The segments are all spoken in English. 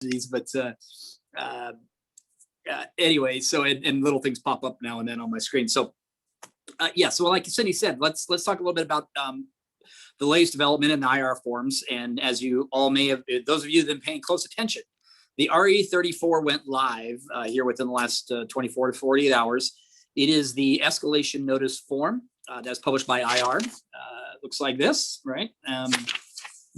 these, but anyway, so and little things pop up now and then on my screen. So yeah, so like Cindy said, let's talk a little bit about the latest development in the IR forms. And as you all may have, those of you that have been paying close attention, the RE34 went live here within the last 24 to 48 hours. It is the escalation notice form that's published by IR. Looks like this, right?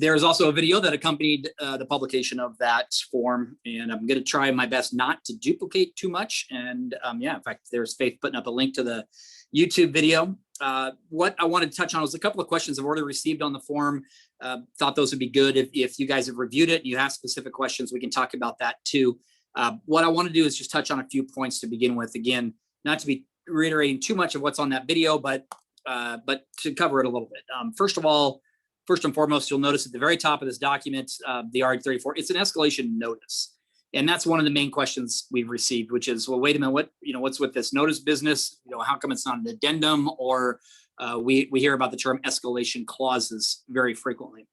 There is also a video that accompanied the publication of that form, and I'm going to try my best not to duplicate too much. And yeah, in fact, there's Faith putting up a link to the YouTube video. What I wanted to touch on was a couple of questions I've already received on the form. Thought those would be good. If you guys have reviewed it and you have specific questions, we can talk about that too. What I want to do is just touch on a few points to begin with. Again, not to be reiterating too much of what's on that video, but to cover it a little bit. First of all, first and foremost, you'll notice at the very top of this document, the RE34, it's an escalation notice. And that's one of the main questions we've received, which is, well, wait a minute, what's with this notice business? How come it's not an addendum? Or we hear about the term escalation clauses very frequently.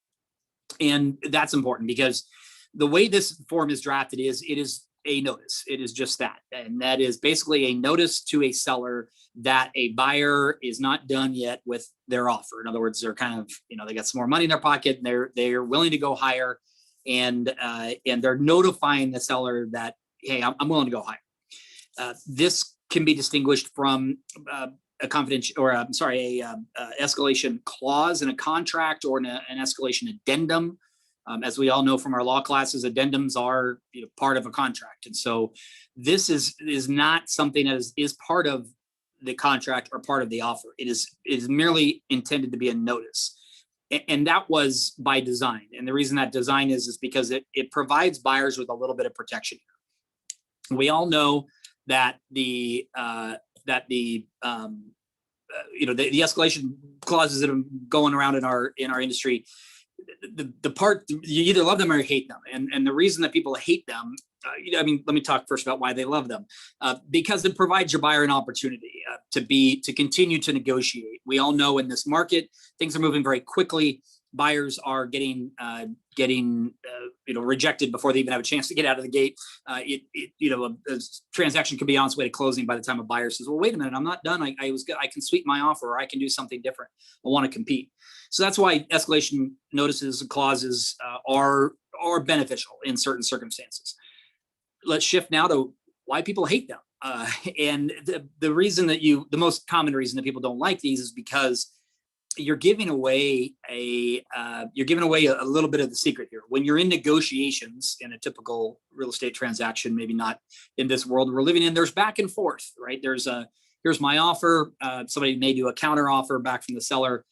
And that's important because the way this form is drafted is it is a notice. It is just that. And that is basically a notice to a seller that a buyer is not done yet with their offer. In other words, they're kind of, they got some more money in their pocket and they're willing to go higher. And they're notifying the seller that, hey, I'm willing to go higher. This can be distinguished from a confidential, or a escalation clause in a contract or an escalation addendum. As we all know from our law classes, addendums are part of a contract, and so this is not something that is part of the contract or part of the offer. It is merely intended to be a notice. And that was by design. And the reason that design is because it provides buyers with a little bit of protection. We all know that the escalation clauses that are going around in our industry, the part, you either love them or you hate them. And the reason that people hate them, let me talk first about why they love them. Because it provides your buyer an opportunity to continue to negotiate. We all know in this market, things are moving very quickly. Buyers are getting rejected before they even have a chance to get out of the gate. A transaction could be on its way to closing by the time a buyer says, well, wait a minute, I'm not done. I can sweeten my offer, or I can do something different. I want to compete. So that's why escalation notices and clauses are beneficial in certain circumstances. Let's shift now to why people hate them. And the reason that the most common reason that people don't like these is because you're giving away a little bit of the secret here. When you're in negotiations in a typical real estate transaction, maybe not in this world we're living in, there's back and forth, right? Here's my offer. Somebody may do a counter offer back from the seller,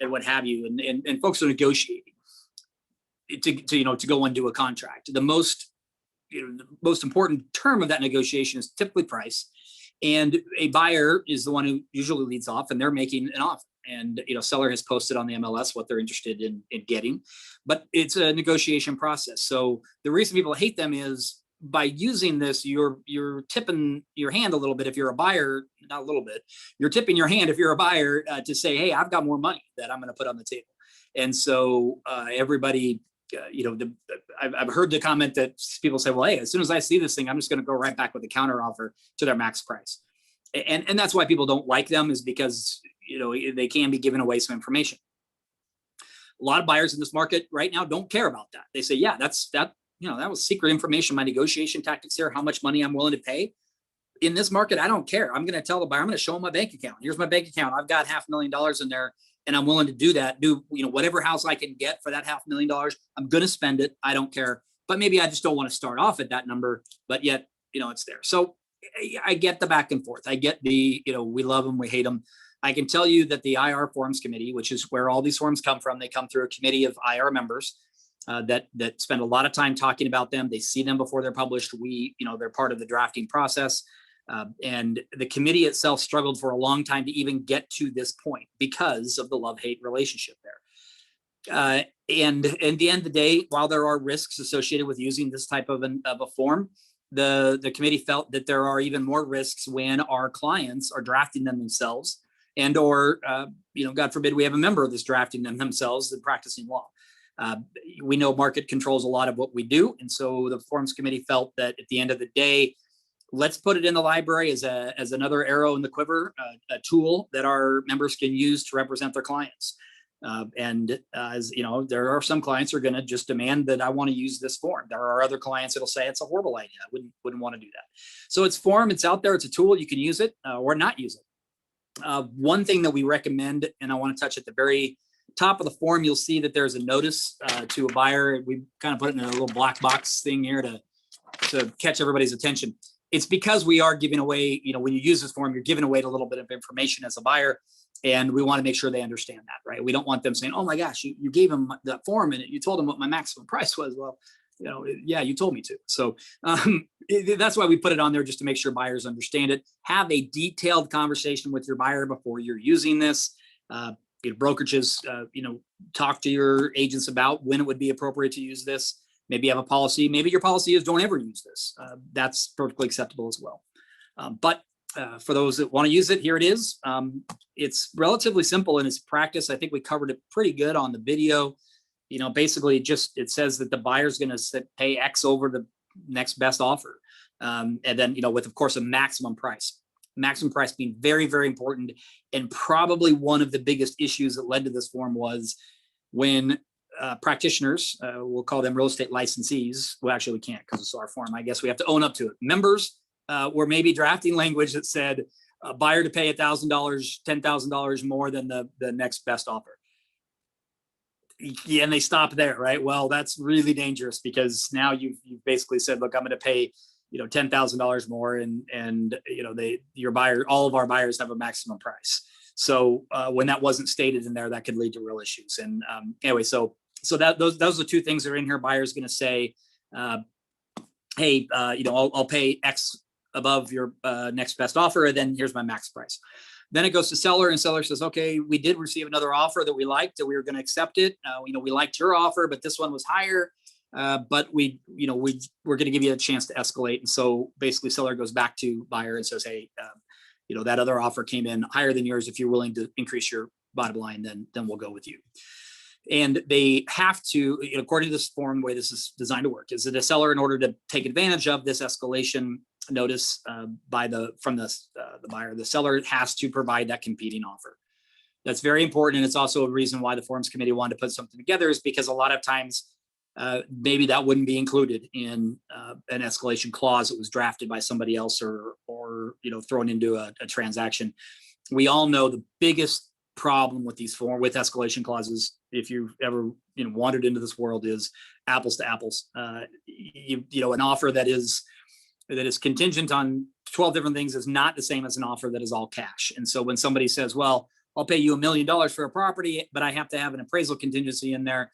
and what have you. And folks are negotiating to go into a contract. The most important term of that negotiation is typically price. And a buyer is the one who usually leads off, and they're making an offer. And seller has posted on the MLS what they're interested in getting, but it's a negotiation process. So the reason people hate them is by using this, you're tipping your hand a little bit if you're a buyer, not a little bit. You're tipping your hand if you're a buyer to say, hey, I've got more money that I'm going to put on the table. And so everybody, I've heard the comment that people say, well, hey, as soon as I see this thing, I'm just going to go right back with a counter offer to their max price. And that's why people don't like them, is because they can be giving away some information. A lot of buyers in this market right now don't care about that. They say, yeah, that was secret information. My negotiation tactics here, how much money I'm willing to pay. In this market, I don't care. I'm going to tell the buyer, I'm going to show them my bank account. Here's my bank account. I've got $500,000 in there, and I'm willing to do that. Do whatever house I can get for that $500,000. I'm going to spend it. I don't care. But maybe I just don't want to start off at that number. But yet, it's there. So I get the back and forth. I get we love them, we hate them. I can tell you that the IR Forms Committee, which is where all these forms come from, they come through a committee of IR members that spend a lot of time talking about them. They see them before they're published. They're part of the drafting process. And the committee itself struggled for a long time to even get to this point because of the love-hate relationship there. And at the end of the day, while there are risks associated with using this type of a form, the committee felt that there are even more risks when our clients are drafting them themselves, and or God forbid we have a member of this drafting them themselves and practicing law. We know market controls a lot of what we do. And so the forms committee felt that at the end of the day, let's put it in the library as another arrow in the quiver, a tool that our members can use to represent their clients. As you know, there are some clients who are going to just demand that I want to use this form. There are other clients that'll say it's a horrible idea. I wouldn't want to do that. So it's form, it's out there, it's a tool, you can use it or not use it. One thing that we recommend, and I want to touch at the very top of the form, you'll see that there's a notice to a buyer. We kind of put it in a little black box thing here to catch everybody's attention. It's because we are giving away, when you use this form, you're giving away a little bit of information as a buyer, and we want to make sure they understand that, right? We don't want them saying, oh my gosh, you gave them that form and you told them what my maximum price was. Well, yeah, you told me to. So that's why we put it on there, just to make sure buyers understand it. Have a detailed conversation with your buyer before you're using this. Brokerages, talk to your agents about when it would be appropriate to use this. Maybe you have a policy. Maybe your policy is don't ever use this. That's perfectly acceptable as well. But for those that want to use it, here it is. It's relatively simple in its practice. I think we covered it pretty good on the video. Basically it says that the buyer's going to pay X over the next best offer. And then, with, of course, a maximum price. Maximum price being very, very important. And probably one of the biggest issues that led to this form was when practitioners, we'll call them real estate licensees. Well, actually we can't because it's our form. I guess we have to own up to it. Members were maybe drafting language that said a buyer to pay $1,000, $10,000 more than the next best offer. Yeah, and they stop there, right? Well, that's really dangerous because now you've basically said, look, I'm going to pay, $10,000 more, and all of our buyers have a maximum price. So when that wasn't stated in there, that could lead to real issues. And anyway, so those are the two things that are in here. Buyer's going to say, hey, I'll pay X above your next best offer, and then here's my max price. Then it goes to seller, and seller says, okay, we did receive another offer that we liked, that we were going to accept it. We liked your offer, but this one was higher. But we're going to give you a chance to escalate. And so basically seller goes back to buyer and says, hey, that other offer came in higher than yours. If you're willing to increase your bottom line, then we'll go with you. And they have to, according to this form, the way this is designed to work, is that a seller, in order to take advantage of this escalation notice from the buyer, the seller has to provide that competing offer. That's very important. And it's also a reason why the forms committee wanted to put something together, is because a lot of times maybe that wouldn't be included in an escalation clause that was drafted by somebody else or thrown into a transaction. We all know the biggest problem with with escalation clauses, if you've ever wandered into this world, is apples to apples. An offer that is contingent on 12 different things is not the same as an offer that is all cash. And so when somebody says, well, I'll pay you $1 million for a property, but I have to have an appraisal contingency in there,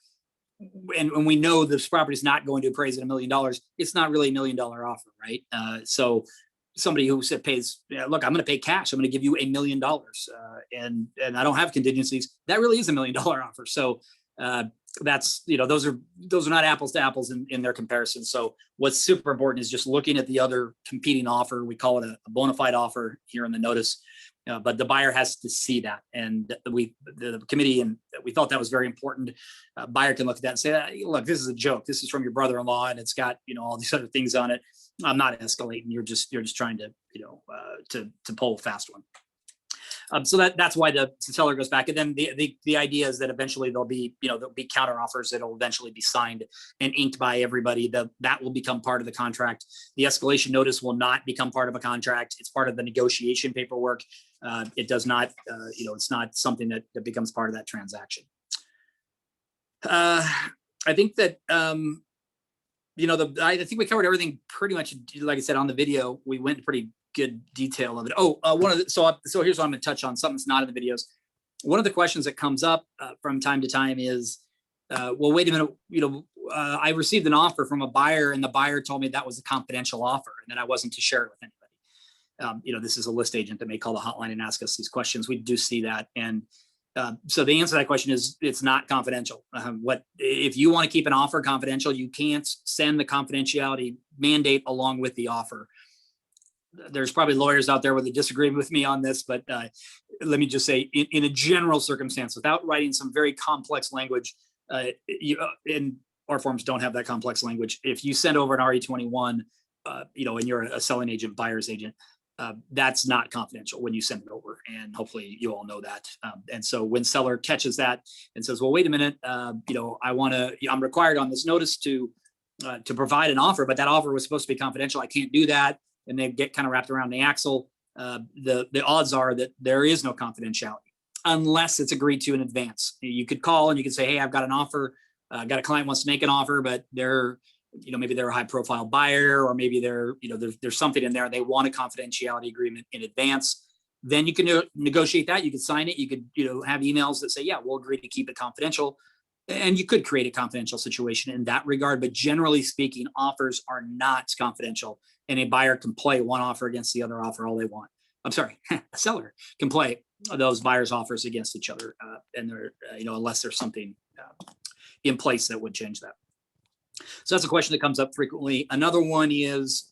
and we know this property is not going to appraise at $1 million, it's not really $1 million offer, right? So somebody who pays, look, I'm going to pay cash, I'm going to give you $1 million, and I don't have contingencies, that really is $1 million offer. So that's, those are not apples to apples in their comparison. So what's super important is just looking at the other competing offer. We call it a bona fide offer here in the notice. But the buyer has to see that, and the committee, and we thought that was very important. Buyer can look at that and say, look, this is a joke. This is from your brother-in-law, and it's got all these other things on it. I'm not escalating. You're just trying to to pull a fast one. So that's why the seller goes back, and then the idea is that eventually there'll be counter offers that'll eventually be signed and inked by everybody. That will become part of the contract. The escalation notice will not become part of a contract. It's part of the negotiation paperwork. It does not, it's not something that becomes part of that transaction. I think that I think we covered everything pretty much. Like I said on the video, we went into pretty good detail of it. So here's what I'm going to touch on. Something that's not in the videos. One of the questions that comes up from time to time is, well, wait a minute, I received an offer from a buyer, and the buyer told me that was a confidential offer and that I wasn't to share it with anybody. This is a list agent that may call the hotline and ask us these questions. We do see that. And so the answer to that question is it's not confidential. If you want to keep an offer confidential, you can't send the confidentiality mandate along with the offer. There's probably lawyers out there where they disagree with me on this, but let me just say, in a general circumstance, without writing some very complex language, And our forms don't have that complex language. If you send over an RE21, and you're a selling agent, buyer's agent, that's not confidential when you send it over. And hopefully you all know that. And so when seller catches that and says, well, wait a minute, I'm required on this notice to provide an offer, but that offer was supposed to be confidential. I can't do that. And they get kind of wrapped around the axle. The odds are that there is no confidentiality unless it's agreed to in advance. You could call and you could say, hey, I've got an offer. I've got a client wants to make an offer, but maybe they're a high profile buyer, or maybe there's something in there. They want a confidentiality agreement in advance. Then you can negotiate that. You can sign it. You could, have emails that say, yeah, we'll agree to keep it confidential. And you could create a confidential situation in that regard. But generally speaking, offers are not confidential, and a buyer can play one offer against the other offer all they want. I'm sorry, a seller can play those buyers' offers against each other, and they're, unless there's something in place that would change that. So that's a question that comes up frequently. Another one is,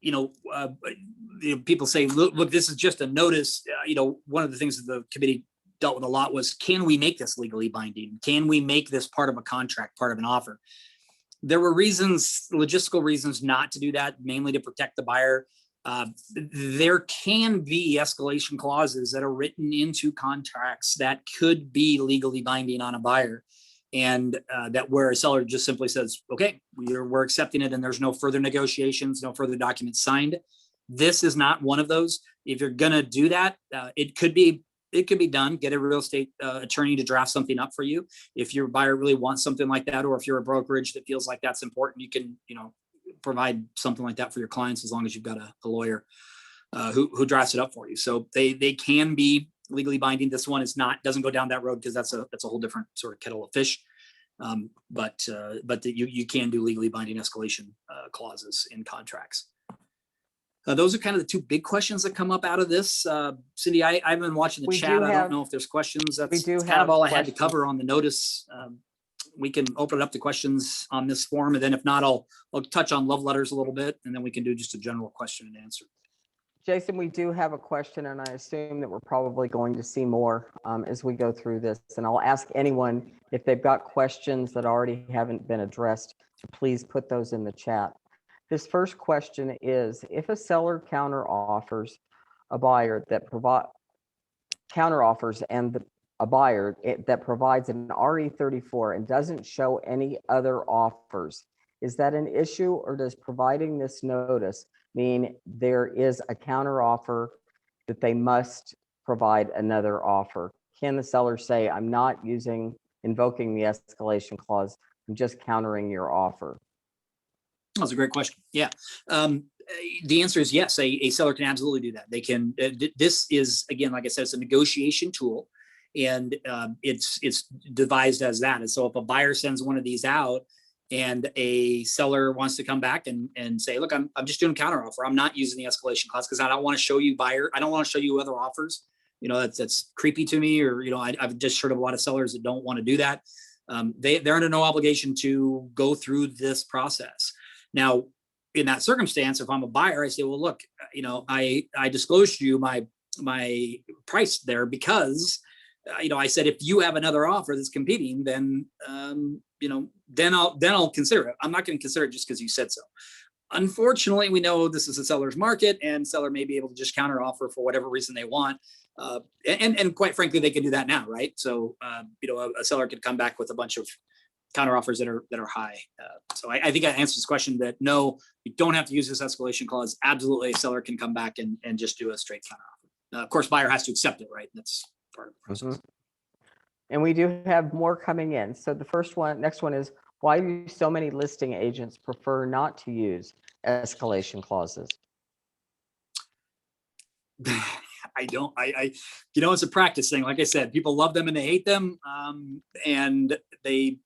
people say, look, this is just a notice. One of the things that the committee dealt with a lot was, can we make this legally binding? Can we make this part of a contract, part of an offer? There were logistical reasons not to do that, mainly to protect the buyer. There can be escalation clauses that are written into contracts that could be legally binding on a buyer. And that where a seller just simply says, okay, we're accepting it, and there's no further negotiations, no further documents signed. This is not one of those. If you're going to do that, it could be done. Get a real estate attorney to draft something up for you. If your buyer really wants something like that, or if you're a brokerage that feels like that's important, you can, provide something like that for your clients, as long as you've got a lawyer who drafts it up for you. So they can be legally binding. This one doesn't go down that road, because that's a whole different sort of kettle of fish. But you can do legally binding escalation clauses in contracts. Those are kind of the two big questions that come up out of this. Cindy, I've been watching the chat. I don't know if there's questions. That's kind of all I had to cover on the notice. We can open it up to questions on this form, and then if not, I'll touch on love letters a little bit, and then we can do just a general question and answer. Jason, we do have a question, and I assume that we're probably going to see more as we go through this. And I'll ask anyone, if they've got questions that already haven't been addressed, to please put those in the chat. This first question is, if a seller counteroffers a buyer that a buyer that provides an RE34 and doesn't show any other offers, is that an issue, or does providing this notice mean there is a counteroffer that they must provide another offer? Can the seller say, I'm not invoking the escalation clause, I'm just countering your offer? That's a great question. Yeah. The answer is yes. A seller can absolutely do that. They can. This is, again, like I said, it's a negotiation tool, and it's devised as that. And so if a buyer sends one of these out, and a seller wants to come back and say, look, I'm just doing a counteroffer. I'm not using the escalation clause because I don't want to show you I don't want to show you other offers. That's creepy to me, or I've just heard of a lot of sellers that don't want to do that. They're under no obligation to go through this process. Now, in that circumstance, if I'm a buyer, I say, well, look, I disclosed to you my price there because, I said, if you have another offer that's competing, then, then I'll consider it. I'm not going to consider it just because you said so. Unfortunately, we know this is a seller's market, and seller may be able to just counter offer for whatever reason they want. And quite frankly, they can do that now, right? So, a seller could come back with a bunch of counter offers that are high. So I think that answers this question, that no, you don't have to use this escalation clause. Absolutely, a seller can come back and just do a straight counter offer. Of course, buyer has to accept it, right? That's part of the process. And we do have more coming in. So the next one is, why do so many listing agents prefer not to use escalation clauses? It's a practice thing. Like I said, people love them and they hate them. And they've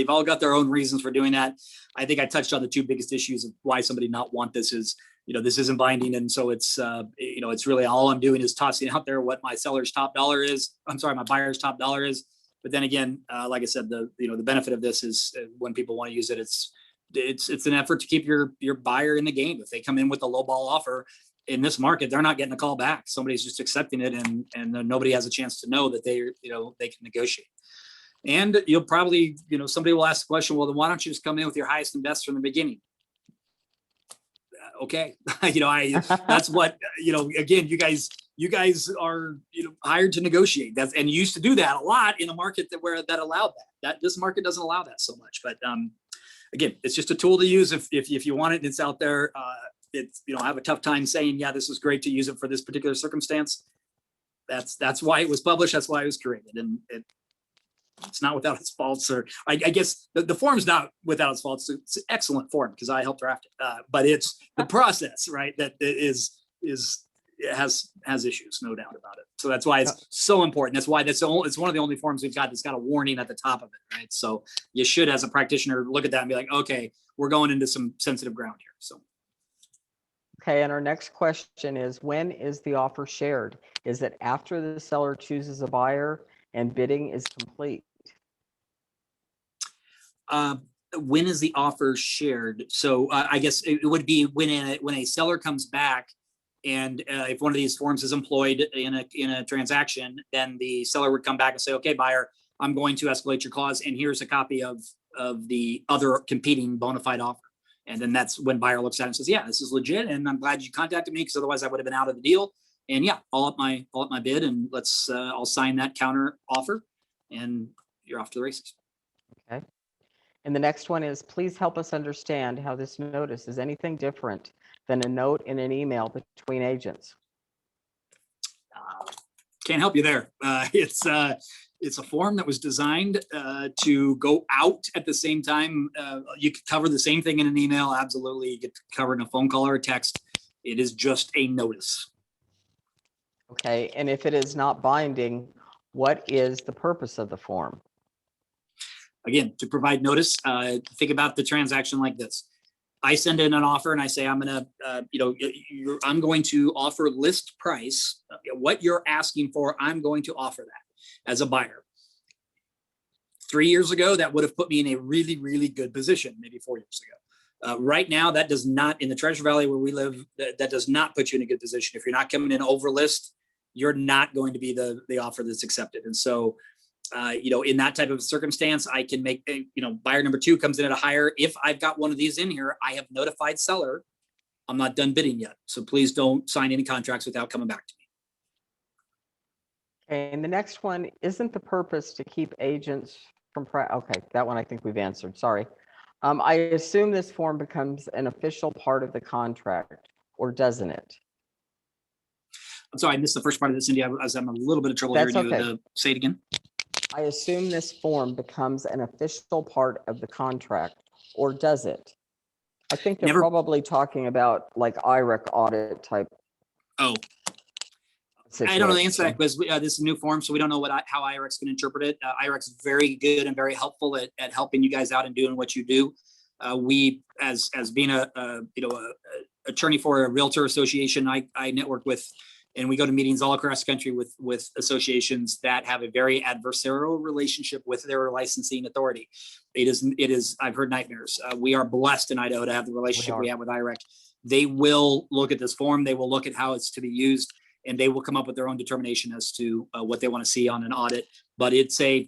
all got their own reasons for doing that. I think I touched on the two biggest issues of why somebody not want this is, this isn't binding. And so it's, it's really all I'm doing is tossing out there what my seller's top dollar is. I'm sorry, my buyer's top dollar is. But then again, like I said, the benefit of this is when people want to use it, it's an effort to keep your buyer in the game. If they come in with a low ball offer in this market, they're not getting a call back. Somebody's just accepting it, and nobody has a chance to know that they can negotiate. And you'll probably, somebody will ask the question, well, then why don't you just come in with your highest and best from the beginning? Okay. That's what, again, you guys are, hired to negotiate. And you used to do that a lot in a market that allowed that. This market doesn't allow that so much, but again, it's just a tool to use if you want it, it's out there. It's, I have a tough time saying, yeah, this is great to use it for this particular circumstance. That's why it was published. That's why it was created. And it's not without its faults, or I guess the form's not without its faults. It's an excellent form because I helped draft it. But it's the process, right? That it has issues, no doubt about it. So that's why it's so important. That's why it's one of the only forms we've got that's got a warning at the top of it, right? So you should, as a practitioner, look at that and be like, okay, we're going into some sensitive ground here. So. Okay, and our next question is, when is the offer shared? Is it after the seller chooses a buyer and bidding is complete? When is the offer shared? So I guess it would be when a seller comes back, and if one of these forms is employed in a transaction, then the seller would come back and say, okay, buyer, I'm going to escalate your clause, and here's a copy of the other competing bona fide offer. And then that's when buyer looks at it and says, yeah, this is legit, and I'm glad you contacted me because otherwise I would have been out of the deal. And yeah, I'll up my bid, and I'll sign that counter offer, and you're off to the races. Okay. And the next one is, please help us understand how this notice is anything different than a note in an email between agents. Can't help you there. It's a form that was designed to go out at the same time. You could cover the same thing in an email. Absolutely. You get to cover in a phone call or a text. It is just a notice. Okay. And if it is not binding, what is the purpose of the form? Again, to provide notice. Think about the transaction like this. I send in an offer and I say, I'm going to offer list price. What you're asking for, I'm going to offer that as a buyer. 3 years ago, that would have put me in a really, really good position, maybe 4 years ago. Right now, that does not, in the Treasure Valley where we live, that does not put you in a good position. If you're not coming in over list, you're not going to be the offer that's accepted. And so, in that type of circumstance, I can make, buyer number 2 comes in at a higher. If I've got one of these in here, I have notified seller, I'm not done bidding yet. So please don't sign any contracts without coming back to me. Okay, and the next one, isn't the purpose to keep agents from, okay, that one I think we've answered, sorry. I assume this form becomes an official part of the contract, or doesn't it? I'm sorry, I missed the first part of this, Cindy. I was having a little bit of trouble That's hearing okay. you. Say it again. I assume this form becomes an official part of the contract, or does it? I think they're probably talking about like IREC audit type. Oh, situation. I don't know the answer to that because this is a new form, so we don't know how IREC's going to interpret it. IREC's very good and very helpful at helping you guys out and doing what you do. We, as being a attorney for a realtor association, I network with, and we go to meetings all across the country with associations that have a very adversarial relationship with their licensing authority. It is, I've heard nightmares. We are blessed in Idaho to have the relationship we have with IREC. They will look at this form. They will look at how it's to be used, and they will come up with their own determination as to what they want to see on an audit. But it's I'm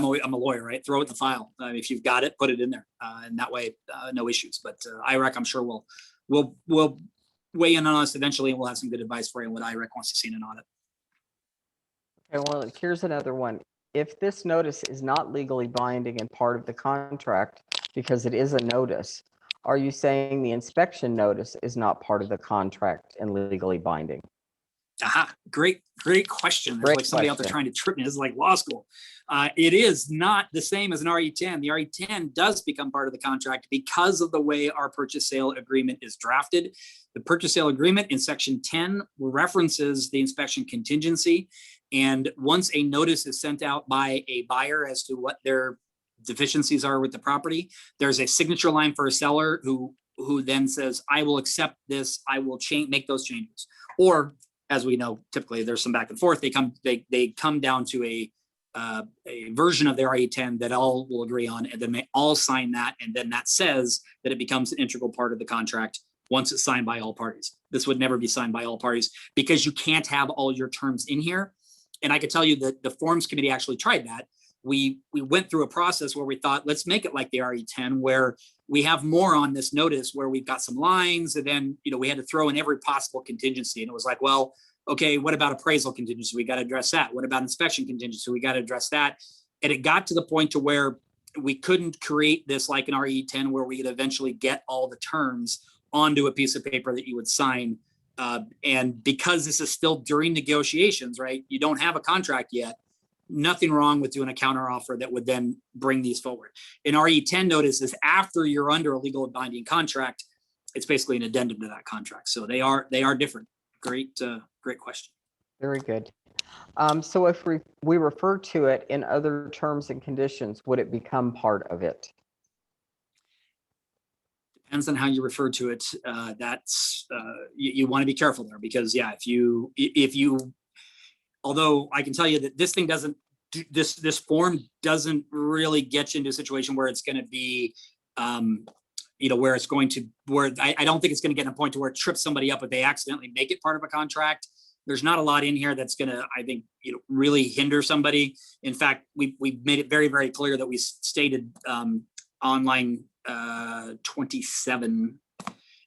a lawyer, right? Throw it in the file. If you've got it, put it in there. And that way, no issues. But IREC, I'm sure will weigh in on us eventually, and we'll have some good advice for you on what IREC wants to see in an audit. Okay, well, here's another one. If this notice is not legally binding and part of the contract because it is a notice, are you saying the inspection notice is not part of the contract and legally binding? Aha, great question. There's like somebody out there trying to trip me. This is like law school. It is not the same as an RE10. The RE10 does become part of the contract because of the way our purchase sale agreement is drafted. The purchase sale agreement in section 10 references the inspection contingency. And once a notice is sent out by a buyer as to what their deficiencies are with the property, there's a signature line for a seller who then says, I will accept this. I will make those changes. Or, as we know, typically there's some back and forth. They come down to a version of their RE10 that all will agree on, and then they all sign that, and then that says that it becomes an integral part of the contract once it's signed by all parties. This would never be signed by all parties because you can't have all your terms in here. And I could tell you that the forms committee actually tried that. we went through a process where we thought, let's make it like the RE10, where we have more on this notice, where we've got some lines, and then, you know, we had to throw in every possible contingency. And it was like, well, okay, what about appraisal contingency? We got to address that. What about inspection contingency? We got to address that. And it got to the point to where we couldn't create this like an RE10, where we could eventually get all the terms onto a piece of paper that you would sign. And because this is still during negotiations, right? You don't have a contract yet. Nothing wrong with doing a counter offer that would then bring these forward. An RE10 notice is after you're under a legal binding contract. It's basically an addendum to that contract. So they are different. Great question. Very good. So if we refer to it in other terms and conditions, would it become part of it? Depends on how you refer to it. That's you want to be careful there, because yeah, if you although I can tell you that this thing doesn't, this form doesn't really get you into a situation where it's going to be, where it's going to, where I don't think it's going to get to a point to where it trips somebody up if they accidentally make it part of a contract. There's not a lot in here that's going to, I think, really hinder somebody. In fact, we made it very, very clear that we stated on line 27,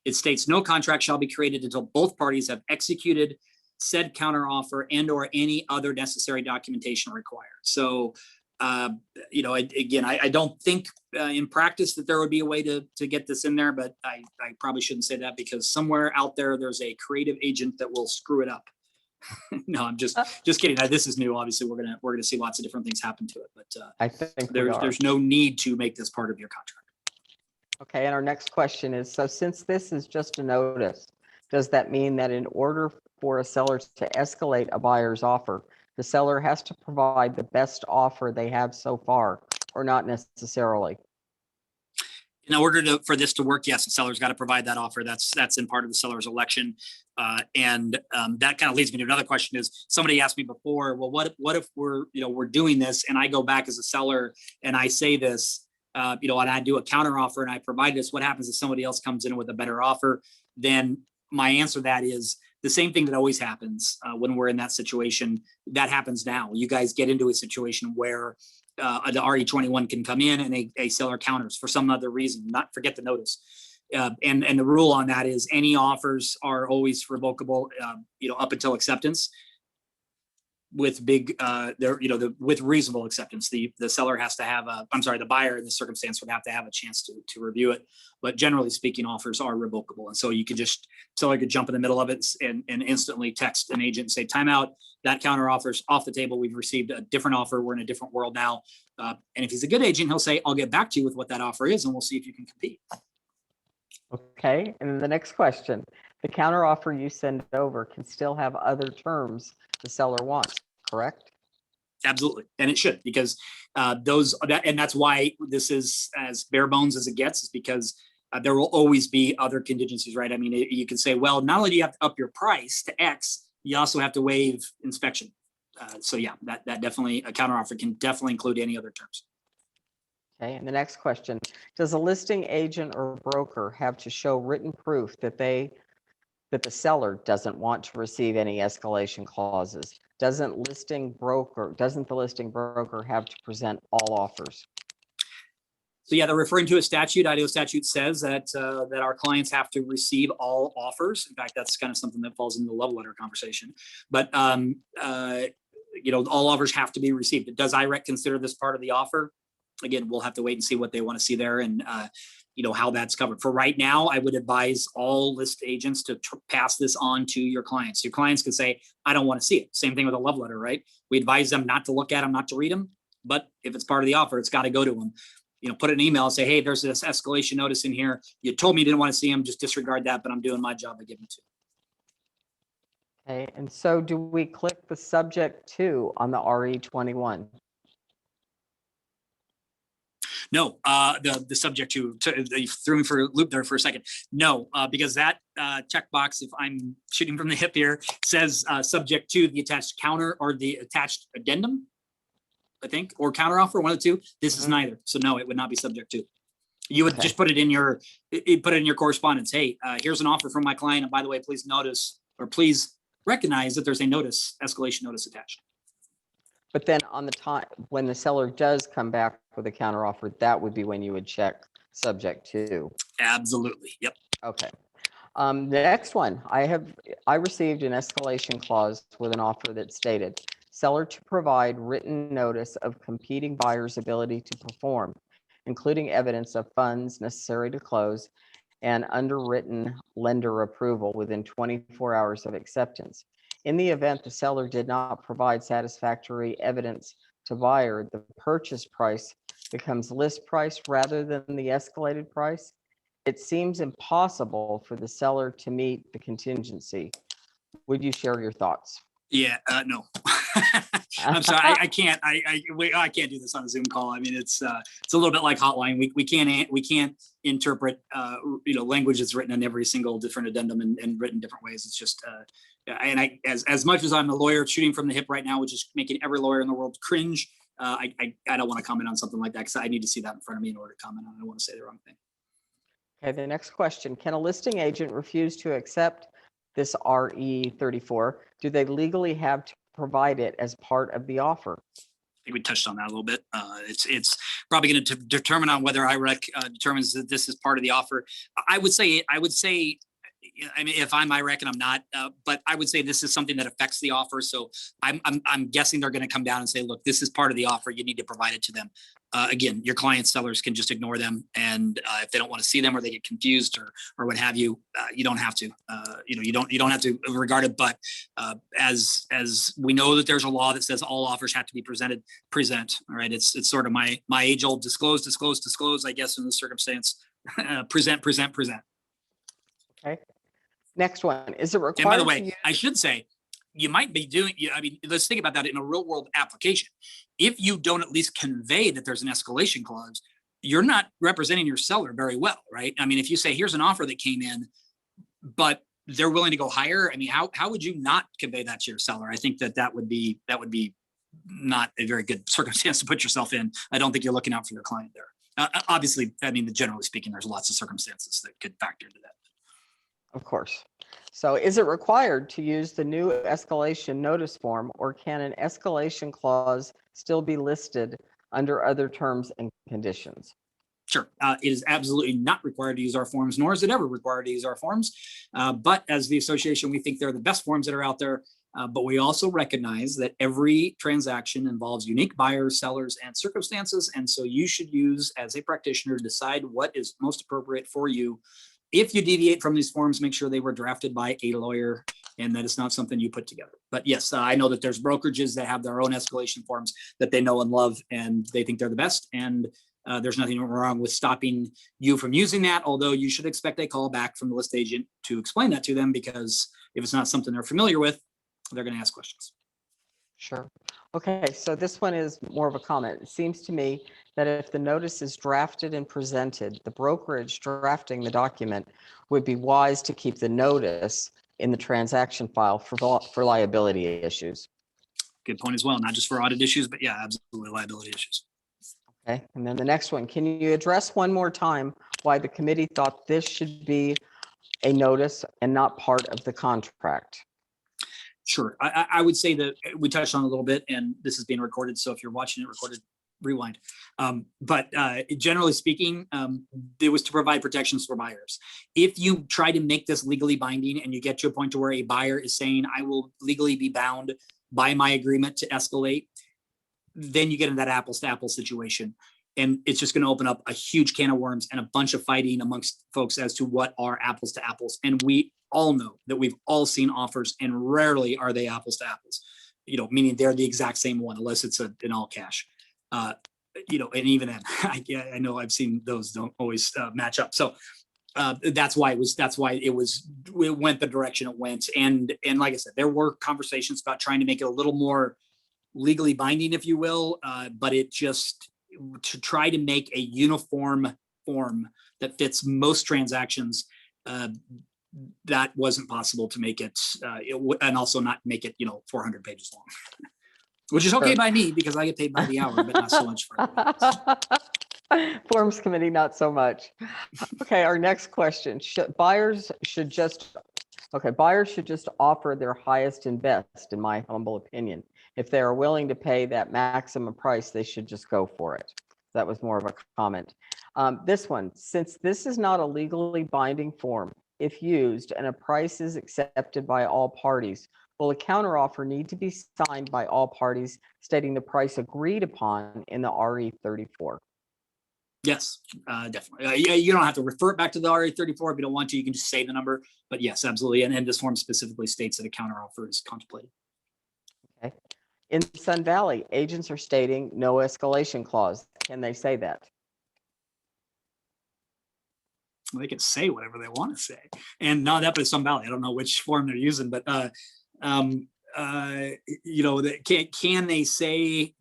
it states no contract shall be created until both parties have executed said counteroffer and or any other necessary documentation required. So, again, I don't think in practice that there would be a way to get this in there, but I probably shouldn't say that, because somewhere out there's a creative agent that will screw it up. No, I'm just kidding. This is new. Obviously, we're gonna see lots of different things happen to it, but I think there's no need to make this part of your contract. Okay, and our next question is, so since this is just a notice, does that mean that in order for a seller to escalate a buyer's offer, the seller has to provide the best offer they have so far, or not necessarily? In order for this to work, yes, the seller's got to provide that offer. That's in part of the seller's election. And that kind of leads me to another question. Is somebody asked me before, well, what if we're doing this and I go back as a seller and I say this, and I do a counter offer and I provide this, what happens if somebody else comes in with a better offer? Then my answer to that is the same thing that always happens when we're in that situation. That happens now. You guys get into a situation where the RE21 can come in and a seller counters for some other reason, not forget the notice. And the rule on that is any offers are always revocable, up until acceptance. With with reasonable acceptance, the seller has to have the buyer in this circumstance would have to have a chance to review it. But generally speaking, offers are revocable. And so seller could jump in the middle of it and instantly text an agent and say, timeout, that counter offer's off the table. We've received a different offer. We're in a different world now. And if he's a good agent, he'll say, I'll get back to you with what that offer is, and we'll see if you can compete. Okay, and then the next question, the counter offer you send over can still have other terms the seller wants, correct? Absolutely, and it should, because that's why this is as bare bones as it gets, is because there will always be other contingencies, right? I mean, you can say, well, not only do you have to up your price to X, you also have to waive inspection. So yeah, that definitely, a counteroffer can definitely include any other terms. Okay, and the next question, does a listing agent or broker have to show written proof that the seller doesn't want to receive any escalation clauses? Doesn't the listing broker have to present all offers? So yeah, they're referring to a statute. Idaho statute says that our clients have to receive all offers. In fact, that's kind of something that falls into the love letter conversation. But all offers have to be received. Does IREC consider this part of the offer? Again, we'll have to wait and see what they want to see there, and how that's covered. For right now, I would advise all list agents to pass this on to your clients. Your clients could say, I don't want to see it. Same thing with a love letter, right? We advise them not to look at them, not to read them. But if it's part of the offer, it's got to go to them. Put an email and say, hey, there's this escalation notice in here. You told me you didn't want to see them. Just disregard that, but I'm doing my job by giving it to you. Okay, and so do we click the subject to on the RE21? No, the subject to you threw me for a loop there for a second. No, because that checkbox, if I'm shooting from the hip here, says subject to the attached counter or the attached addendum, I think, or counteroffer, one of the two. This is neither. So no, it would not be subject to. You would just put it in your correspondence. Hey, here's an offer from my client. And by the way, please notice, or please recognize that there's a escalation notice attached. But then on the time, when the seller does come back with a counteroffer, that would be when you would check subject to. Absolutely. Yep. Okay. The next one, I received an escalation clause with an offer that stated, seller to provide written notice of competing buyer's ability to perform, including evidence of funds necessary to close and underwritten lender approval within 24 hours of acceptance. In the event the seller did not provide satisfactory evidence to buyer, the purchase price becomes list price rather than the escalated price. It seems impossible for the seller to meet the contingency. Would you share your thoughts? Yeah, no. I'm sorry, I can't. I can't do this on a Zoom call. I mean, it's a little bit like Hotline. We can't interpret language that's written in every single different addendum and written different ways. It's just and as much as I'm a lawyer shooting from the hip right now, which is making every lawyer in the world cringe. I don't want to comment on something like that because I need to see that in front of me in order to comment on it. I don't want to say the wrong thing. Okay, the next question. Can a listing agent refuse to accept this RE34? Do they legally have to provide it as part of the offer? I think we touched on that a little bit. It's probably going to determine on whether IREC determines that this is part of the offer. I would say, I mean, if I'm IREC and I'm not, but I would say this is something that affects the offer. So I'm guessing they're going to come down and say, look, this is part of the offer. You need to provide it to them. Again, your client sellers can just ignore them, and if they don't want to see them or they get confused or what have you, you don't have to. You don't have to regard it. But as we know that there's a law that says all offers have to be present. All right, it's sort of my age old disclose. I guess in this circumstance, present. Okay. Next one. Is it required? And by the way, I should say, you might be doing, I mean, let's think about that in a real world application. If you don't at least convey that there's an escalation clause, you're not representing your seller very well, right? I mean, if you say, here's an offer that came in, but they're willing to go higher, I mean, how would you not convey that to your seller? I think that would be not a very good circumstance to put yourself in. I don't think you're looking out for your client there. Obviously, I mean, generally speaking, there's lots of circumstances that could factor into that. Of course. So is it required to use the new escalation notice form, or can an escalation clause still be listed under other terms and conditions? Sure. It is absolutely not required to use our forms, nor is it ever required to use our forms. But as the association, we think they're the best forms that are out there. But we also recognize that every transaction involves unique buyers, sellers, and circumstances. And so you should use, as a practitioner, decide what is most appropriate for you. If you deviate from these forms, make sure they were drafted by a lawyer and that it's not something you put together. But yes, I know that there's brokerages that have their own escalation forms that they know and love, and they think they're the best. And there's nothing wrong with stopping you from using that, although you should expect a call back from the list agent to explain that to them, because if it's not something they're familiar with, they're going to ask questions. Sure. Okay, so this one is more of a comment. It seems to me that if the notice is drafted and presented, the brokerage drafting the document would be wise to keep the notice in the transaction file for liability issues. Good point as well. Not just for audit issues, but yeah, absolutely liability issues. Okay, and then the next one, can you address one more time why the committee thought this should be a notice and not part of the contract? Sure. I would say that we touched on a little bit, and this is being recorded. So if you're watching it recorded, rewind. But generally speaking, it was to provide protections for buyers. If you try to make this legally binding and you get to a point to where a buyer is saying, I will legally be bound by my agreement to escalate, then you get in that apples to apples situation. And it's just going to open up a huge can of worms and a bunch of fighting amongst folks as to what are apples to apples. And we all know that we've all seen offers, and rarely are they apples to apples, meaning they're the exact same one, unless it's an all cash, and even then, I know I've seen those don't always match up. So that's why it went the direction it went. And like I said, there were conversations about trying to make it a little more legally binding, if you will, but it just, to try to make a uniform form that fits most transactions, that wasn't possible to make it, and also not make it 400 pages long, which is okay by me because I get paid by the hour, but not so much for Forms committee, not so much. Okay, our next question: buyers should just offer their highest and best, in my humble opinion. If they are willing to pay that maximum price, they should just go for it. That was more of a comment. This one, since this is not a legally binding form, if used and a price is accepted by all parties, will a counteroffer need to be signed by all parties stating the price agreed upon in the RE34? Yes, definitely. Yeah, you don't have to refer it back to the RE34 if you don't want to. You can just say the number. But yes, absolutely. And this form specifically states that a counteroffer is contemplated. Okay. In Sun Valley, agents are stating no escalation clause. Can they say that? They can say whatever they want to say, and not up at Sun Valley. I don't know which form they're using, but can they say?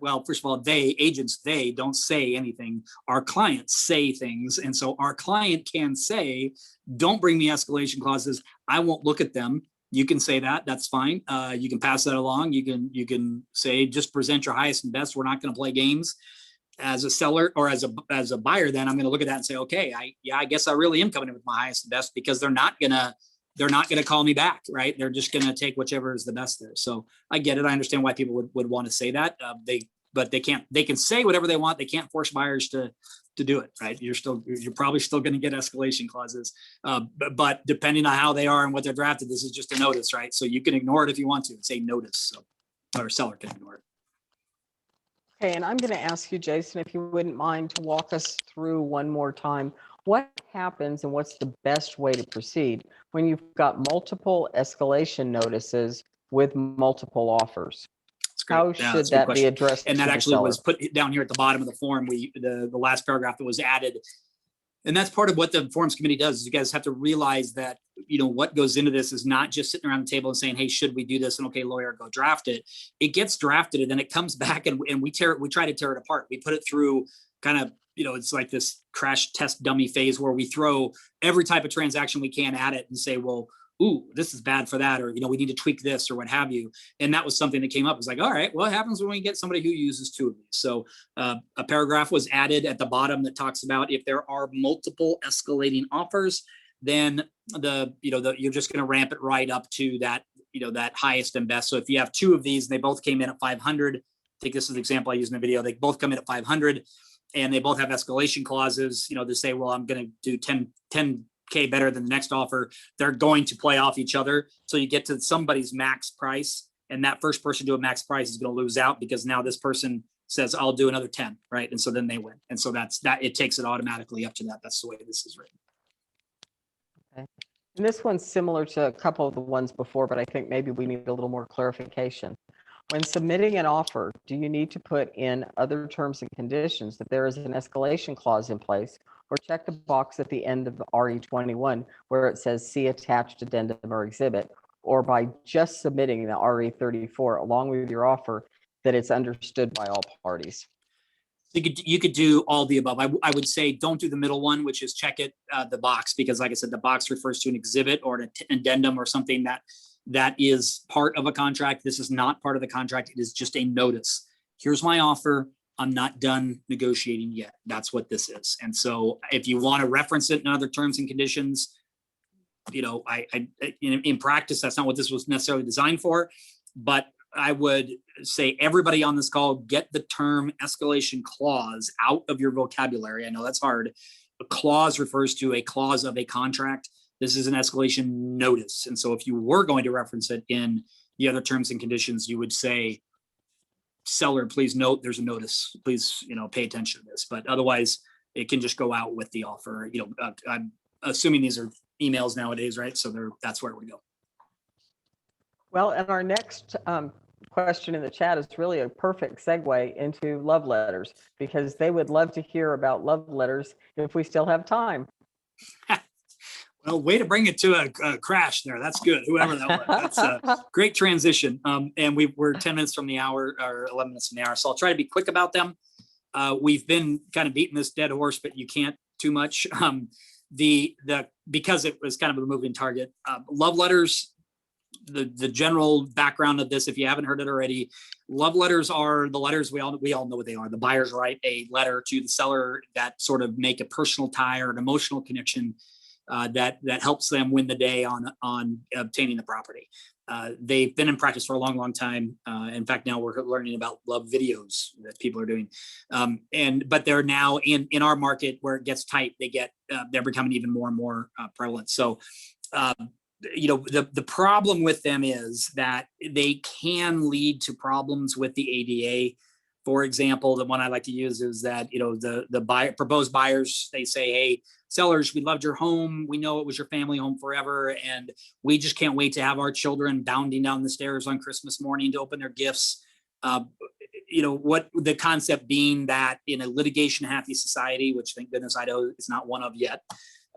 Well, first of all, agents don't say anything. Our clients say things, and so our client can say, "Don't bring me escalation clauses. I won't look at them." You can say that. That's fine. You can pass that along. You can say, "Just present your highest and best. We're not going to play games." As a seller or as a buyer, then I'm going to look at that and say, okay, I guess I really am coming in with my highest and best, because they're not gonna call me back, right? They're just going to take whichever is the best there. So I get it. I understand why people would want to say that. But they can't. They can say whatever they want. They can't force buyers to do it, right? You're probably still going to get escalation clauses, but depending on how they are and what they're drafted, this is just a notice, right? So you can ignore it if you want to. Say notice, so or seller can ignore it. Okay, and I'm going to ask you, Jason, if you wouldn't mind to walk us through one more time what happens and what's the best way to proceed when you've got multiple escalation notices with multiple offers. How should that be addressed? And that actually was put down here at the bottom of the form. The last paragraph that was added. And that's part of what the forms committee does, is you guys have to realize that, what goes into this is not just sitting around the table and saying, hey, should we do this? And okay, lawyer, go draft it. It gets drafted and then it comes back and we try to tear it apart. We put it through kind of, it's like this crash test dummy phase where we throw every type of transaction we can at it and say, well, ooh, this is bad for that, or, we need to tweak this or what have you. And that was something that came up. It's like, all right, what happens when we get somebody who uses two of these? So a paragraph was added at the bottom that talks about if there are multiple escalating offers, then you're just going to ramp it right up to that, that highest and best. So if you have two of these and they both came in at 500, I think this is the example I used in the video, they both come in at 500 and they both have escalation clauses, to say, well, I'm going to do 10K better than the next offer. They're going to play off each other. So you get to somebody's max price, and that first person to a max price is going to lose out because now this person says, I'll do another 10, right? And so then they win. And so that's that. It takes it automatically up to that. That's the way this is written. Okay. And this one's similar to a couple of the ones before, but I think maybe we need a little more clarification. When submitting an offer, do you need to put in other terms and conditions that there is an escalation clause in place, or check the box at the end of the RE21 where it says see attached addendum or exhibit, or by just submitting the RE34 along with your offer that it's understood by all parties? You could do all the above. I would say don't do the middle one, which is check it, the box, because like I said, the box refers to an exhibit or an addendum or something that is part of a contract. This is not part of the contract. It is just a notice. Here's my offer. I'm not done negotiating yet. That's what this is. And so if you want to reference it in other terms and conditions, in practice, that's not what this was necessarily designed for. But I would say everybody on this call, get the term escalation clause out of your vocabulary. I know that's hard. A clause refers to a clause of a contract. This is an escalation notice. And so if you were going to reference it in the other terms and conditions, you would say, seller, please note there's a notice. Please, pay attention to this. But otherwise, it can just go out with the offer. I'm assuming these are emails nowadays, right? So that's where we go. Well, and our next question in the chat is really a perfect segue into love letters, because they would love to hear about love letters if we still have time. Well, way to bring it to a crash there. That's good. Whoever that was. That's a great transition. And we're 10 minutes from the hour, or 11 minutes from the hour. So I'll try to be quick about them. We've been kind of beating this dead horse, but you can't too much. Because it was kind of a moving target. Love letters, the general background of this, if you haven't heard it already, love letters are the letters we all know what they are. The buyers write a letter to the seller that sort of make a personal tie or an emotional connection. that helps them win the day on obtaining the property. They've been in practice for a long, long time. In fact, now we're learning about love videos that people are doing. But they're now in our market where it gets tight, they're becoming even more and more prevalent. So, the problem with them is that they can lead to problems with the ADA. For example, the one I like to use is that, the proposed buyers, they say, hey, sellers, we loved your home. We know it was your family home forever. And we just can't wait to have our children bounding down the stairs on Christmas morning to open their gifts. What the concept being that in a litigation happy society, which thank goodness Idaho is not one of yet,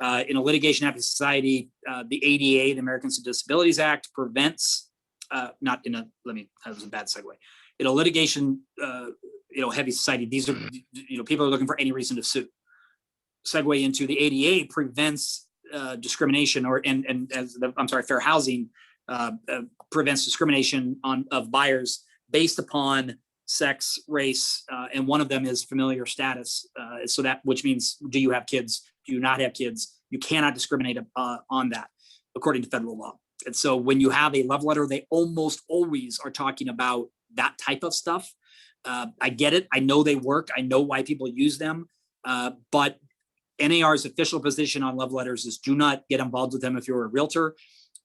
in a litigation happy society, the ADA, the Americans with Disabilities Act, prevents, that was a bad segue. In a litigation, heavy society, these are, people are looking for any reason to sue. Segue into the ADA prevents discrimination, fair housing prevents discrimination of buyers based upon sex, race, and one of them is familiar status. Which means, do you have kids? Do you not have kids? You cannot discriminate on that according to federal law. And so when you have a love letter, they almost always are talking about that type of stuff. I get it. I know they work. I know why people use them. But NAR's official position on love letters is do not get involved with them if you're a realtor.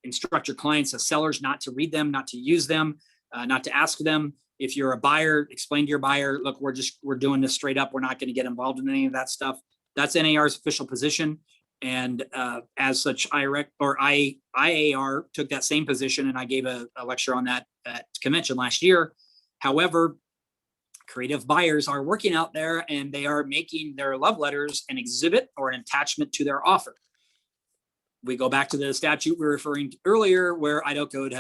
Instruct your clients as sellers not to read them, not to use them, not to ask them. If you're a buyer, explain to your buyer, look, we're doing this straight up. We're not going to get involved in any of that stuff. That's NAR's official position. And as such, IAR took that same position, and I gave a lecture on that at convention last year. However, creative buyers are working out there and they are making their love letters an exhibit or an attachment to their offer. We go back to the statute we were referring to earlier, where Idaho Code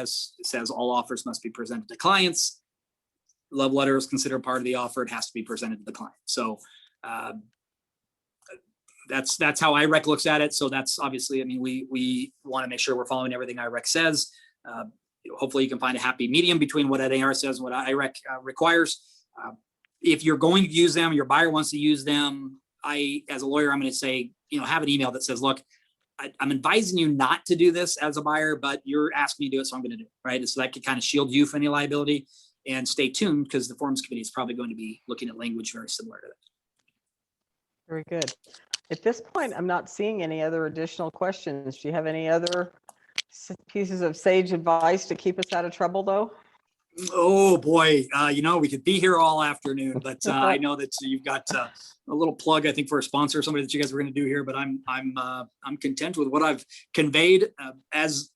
says all offers must be presented to clients. Love letter is considered part of the offer. It has to be presented to the client. So that's how IREC looks at it. So that's obviously, we want to make sure we're following everything IREC says. Hopefully you can find a happy medium between what NAR says and what IREC requires. If you're going to use them, your buyer wants to use them, as a lawyer, I'm going to say, have an email that says, look, I'm advising you not to do this as a buyer, but you're asking me to do it, so I'm going to do it, right? And so that could kind of shield you from any liability. And stay tuned, because the Forms Committee is probably going to be looking at language very similar to that. Very good. At this point, I'm not seeing any other additional questions. Do you have any other pieces of sage advice to keep us out of trouble, though? Oh boy, we could be here all afternoon, but I know that you've got a little plug, I think, for a sponsor, somebody that you guys were going to do here. But I'm content with what I've conveyed. As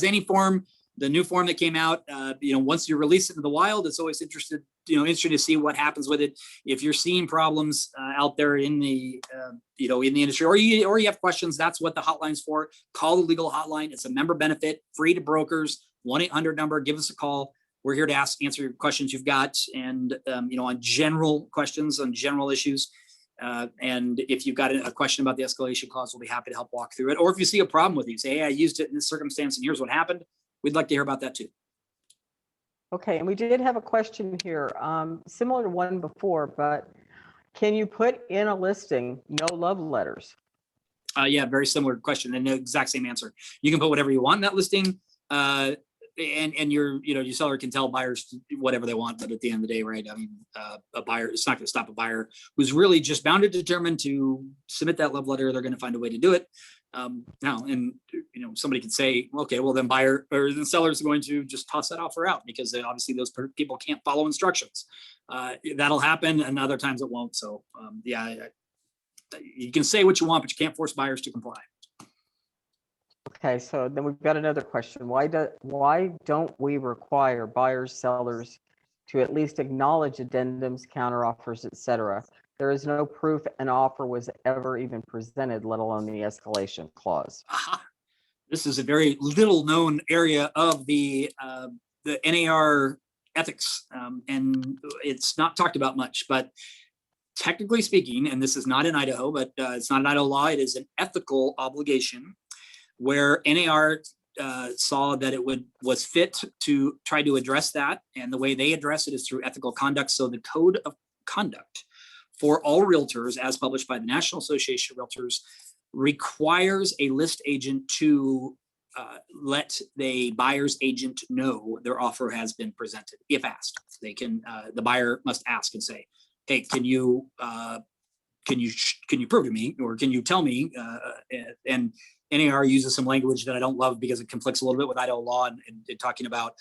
any form, the new form that came out, once you release it into the wild, it's always interesting to see what happens with it. If you're seeing problems out there in the in the industry, or you have questions, that's what the hotline's for. Call the Legal Hotline. It's a member benefit, free to brokers. 1-800 number. Give us a call. We're here to answer your questions you've got, and on general questions, on general issues. And if you've got a question about the escalation clause, we'll be happy to help walk through it. Or if you see a problem with it, say, hey, I used it in this circumstance and here's what happened. We'd like to hear about that too. Okay, and we did have a question here, similar to one before, but can you put in a listing no love letters? Yeah, very similar question and the exact same answer. You can put whatever you want in that listing. And your seller can tell buyers whatever they want, but at the end of the day, right? A buyer, it's not going to stop a buyer who's really just bound and determined to submit that love letter. They're going to find a way to do it. Now, and somebody could say, okay, well then buyer or the seller's going to just toss that offer out because obviously those people can't follow instructions. That'll happen, and other times it won't. So you can say what you want, but you can't force buyers to comply. Okay, so then we've got another question. Why don't we require buyers, sellers to at least acknowledge addendums, counteroffers, etc.? There is no proof an offer was ever even presented, let alone the escalation clause. This is a very little known area of the NAR ethics, and it's not talked about much. But technically speaking, and this is not in Idaho, but it's not an Idaho law, it is an ethical obligation where NAR saw that it was fit to try to address that. And the way they address it is through ethical conduct. So the code of conduct for all realtors, as published by the National Association of Realtors, requires a list agent to let the buyer's agent know their offer has been presented. If asked, they can. The buyer must ask and say, "Hey, can you prove to me, or can you tell me?" And NAR uses some language that I don't love because it conflicts a little bit with Idaho law and talking about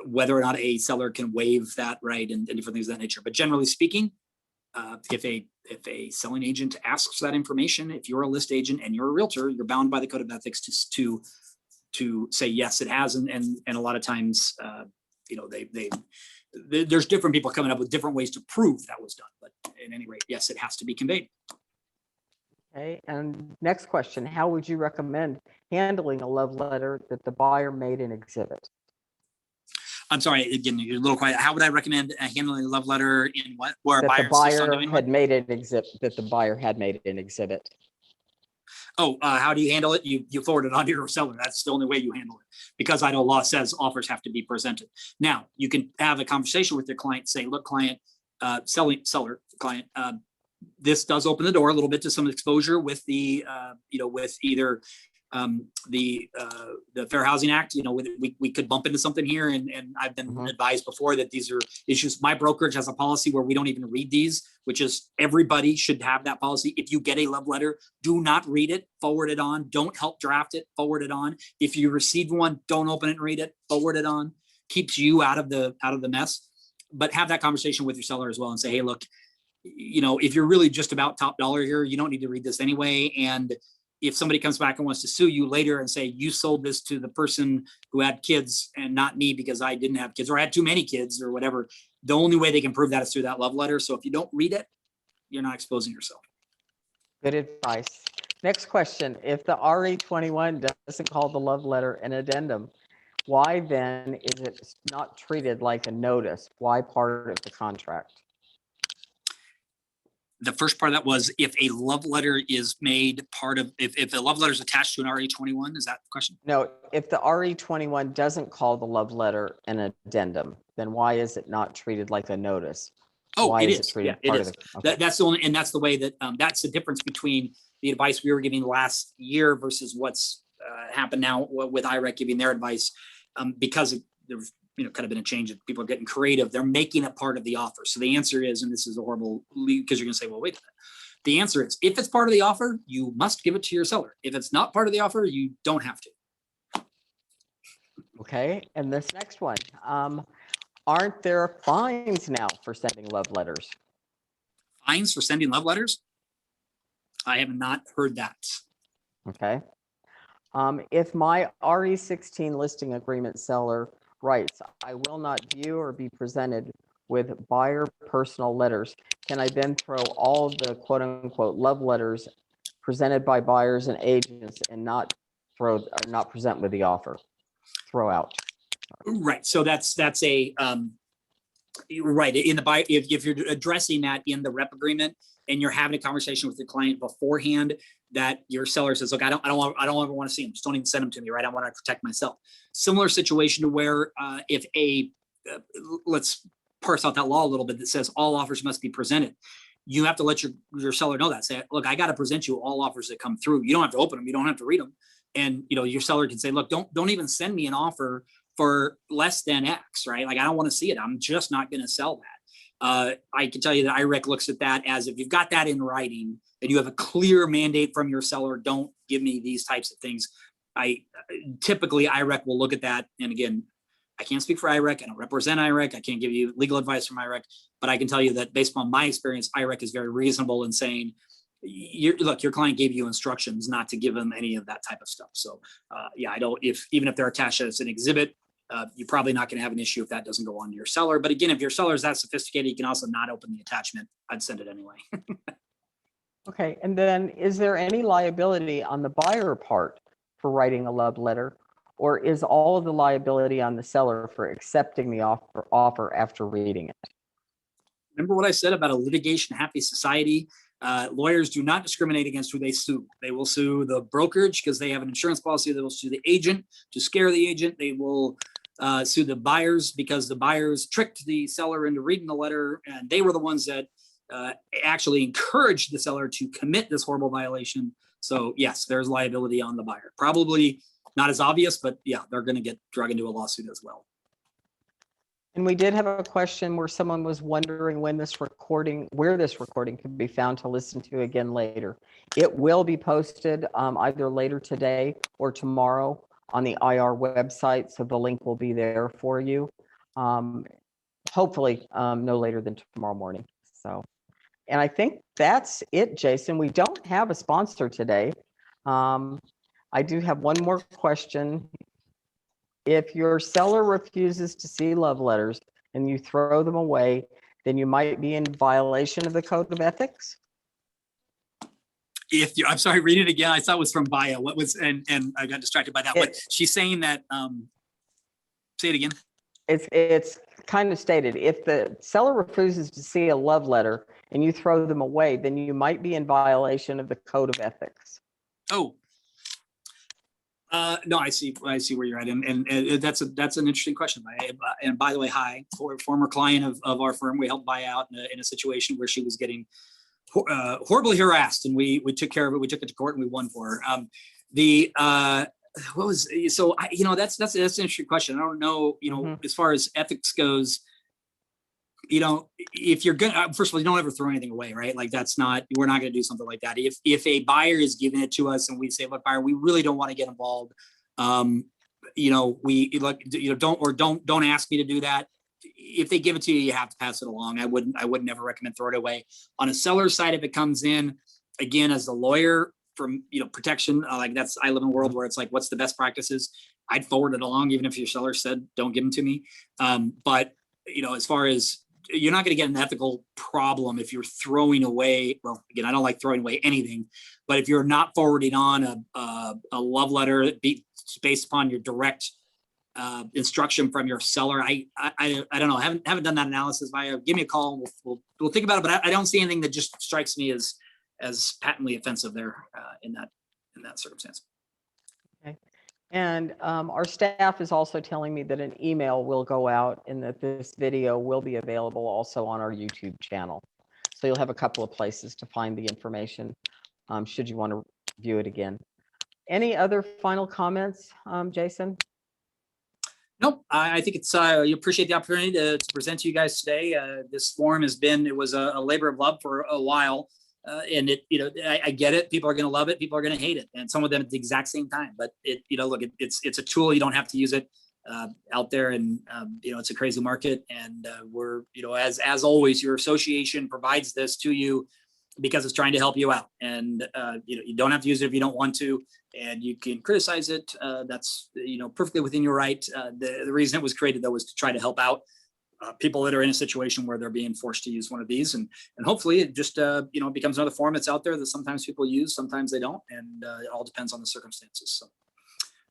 whether or not a seller can waive that right and different things of that nature. But generally speaking, if a selling agent asks for that information, if you're a list agent and you're a realtor, you're bound by the code of ethics to say yes, it has. And a lot of times, there's different people coming up with different ways to prove that was done. But at any rate, yes, it has to be conveyed. Okay, and next question, how would you recommend handling a love letter that the buyer made an exhibit? I'm sorry, again, you're a little quiet. How would I recommend handling a love letter in what? Where a That buyer the insists on buyer doing had what? made an exhibit, that the buyer had made an exhibit. Oh, how do you handle it? You forward it on to your seller. That's the only way you handle it, because Idaho law says offers have to be presented. Now, you can have a conversation with your client, say, look, client, seller, client, this does open the door a little bit to some exposure with the, with either the Fair Housing Act. We could bump into something here, and I've been advised before that these are issues. My brokerage has a policy where we don't even read these, which is everybody should have that policy. If you get a love letter, do not read it, forward it on. Don't help draft it, forward it on. If you receive one, don't open it and read it, forward it on. Keeps you out of the mess. But have that conversation with your seller as well and say, hey, look, if you're really just about top dollar here, you don't need to read this anyway. And if somebody comes back and wants to sue you later and say, you sold this to the person who had kids and not me because I didn't have kids, or I had too many kids or whatever, the only way they can prove that is through that love letter. So if you don't read it, you're not exposing yourself. Good advice. Next question, if the RE21 doesn't call the love letter an addendum, why then is it not treated like a notice? Why part of the contract? The first part of that was if a love letter is made part of, if a love letter is attached to an RE21, is that the question? No, if the RE21 doesn't call the love letter an addendum, then why is it not treated like a notice? Oh, why it is is. it treated Yeah, part it is. of the, okay. That's the only, and that's the way that that's the difference between the advice we were giving last year versus what's happened now with IREC giving their advice, because there's kind of been a change of people are getting creative. They're making it part of the offer. So the answer is, and this is a horrible, because you're going to say, well, wait a minute. The answer is, if it's part of the offer, you must give it to your seller. If it's not part of the offer, you don't have to. Okay, and this next one, aren't there fines now for sending love letters? Fines for sending love letters? I have not heard that. Okay. If my RE16 listing agreement seller writes, I will not view or be presented with buyer personal letters, can I then throw all of the quote unquote love letters presented by buyers and agents and not present with the offer? Throw out. Right. So that's a right in the buy. If you're addressing that in the rep agreement and you're having a conversation with the client beforehand, that your seller says, look, I don't ever want to see them. Just don't even send them to me. Right. I want to protect myself. Similar situation to where if let's parse out that law a little bit that says all offers must be presented. You have to let your seller know that. Say, look, I got to present you all offers that come through. You don't have to open them. You don't have to read them. And your seller can say, look, don't even send me an offer for less than X, right? Like, I don't want to see it. I'm just not going to sell that. I can tell you that IREC looks at that as, if you've got that in writing and you have a clear mandate from your seller, don't give me these types of things. Typically IREC will look at that. And again, I can't speak for IREC. I don't represent IREC. I can't give you legal advice from IREC, but I can tell you that based on my experience, IREC is very reasonable in saying, look, your client gave you instructions not to give them any of that type of stuff. So yeah, even if they're attached as an exhibit, you're probably not going to have an issue if that doesn't go on to your seller. But again, if your seller is that sophisticated, you can also not open the attachment. I'd send it anyway. Okay, and then is there any liability on the buyer part for writing a love letter, or is all of the liability on the seller for accepting the offer after reading it? Remember what I said about a litigation-happy society? Lawyers do not discriminate against who they sue. They will sue the brokerage because they have an insurance policy. They will sue the agent to scare the agent. They will sue the buyers because the buyers tricked the seller into reading the letter, and they were the ones that actually encouraged the seller to commit this horrible violation. So yes, there's liability on the buyer. Probably not as obvious, but yeah, they're going to get drug into a lawsuit as well. And we did have a question where someone was wondering where this recording could be found to listen to again later. It will be posted either later today or tomorrow on the IR website, so the link will be there for you. Hopefully no later than tomorrow morning. So, and I think that's it, Jason. We don't have a sponsor today. I do have one more question. If your seller refuses to see love letters and you throw them away, then you might be in violation of the code of ethics. If you, I'm sorry, read it again. I saw it was from Bio. What was, and I got distracted by that. But she's saying that, say it again. It's kind of stated, if the seller refuses to see a love letter and you throw them away, then you might be in violation of the code of ethics. Oh, no, I see where you're at. And that's an interesting question. And by the way, hi, former client of our firm. We helped buy out in a situation where she was getting horribly harassed, and we took care of it. We took it to court and we won for her. What was, so I, that's an interesting question. I don't know, as far as ethics goes, if you're gonna, first of all, you don't ever throw anything away, right? Like we're not going to do something like that. If a buyer is giving it to us and we say, look, buyer, we really don't want to get involved. Don't ask me to do that. If they give it to you, you have to pass it along. I would never recommend throw it away. On a seller's side, if it comes in, again, as a lawyer, from protection, I live in a world where it's like, what's the best practices? I'd forward it along, even if your seller said don't give them to me. But as far as, you're not going to get an ethical problem if you're throwing away. Well, again, I don't like throwing away anything, but if you're not forwarding on a love letter based upon your direct instruction from your seller, I don't know. I haven't done that analysis. Give me a call. And we'll think about it. But I don't see anything that just strikes me as patently offensive there in that circumstance. Okay. And our staff is also telling me that an email will go out and that this video will be available also on our YouTube channel. So you'll have a couple of places to find the information should you want to view it again. Any other final comments, Jason? Nope. I think it's you appreciate the opportunity to present to you guys today. This forum it was a labor of love for a while. And I get it. People are going to love it. People are going to hate it. And some of them at the exact same time, but look, it's a tool. You don't have to use it out there. And, it's a crazy market. And we're, as always, your association provides this to you because it's trying to help you out. And, you don't have to use it if you don't want to, and you can criticize it. That's, perfectly within your right. The reason it was created, though, was to try to help out people that are in a situation where they're being forced to use one of these, and hopefully it just becomes another form that's out there that sometimes people use, sometimes they don't, and it all depends on the circumstances. So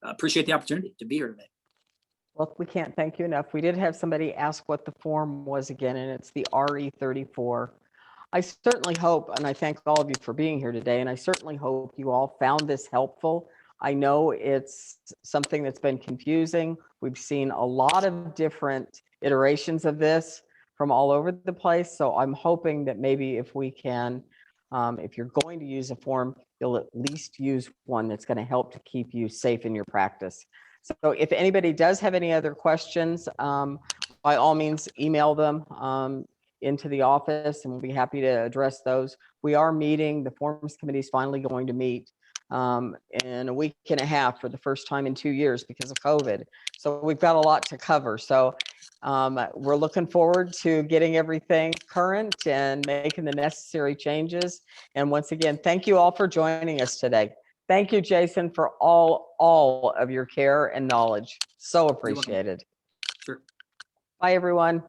appreciate the opportunity to be here today. Well, we can't thank you enough. We did have somebody ask what the form was again, and it's the RE34. I certainly hope, and I thank all of you for being here today, and I certainly hope you all found this helpful. I know it's something that's been confusing. We've seen a lot of different iterations of this from all over the place. So I'm hoping that maybe if we can, if you're going to use a form, you'll at least use one that's going to help to keep you safe in your practice. So if anybody does have any other questions, by all means, email them into the office and we'll be happy to address those. We are meeting, the Forms Committee is finally going to meet in a week and a half for the first time in 2 years because of COVID. So we've got a lot to cover. So we're looking forward to getting everything current and making the necessary changes. And once again, thank you all for joining us today. Thank you, Jason, for all of your care and knowledge. So appreciated. Sure. Bye, everyone.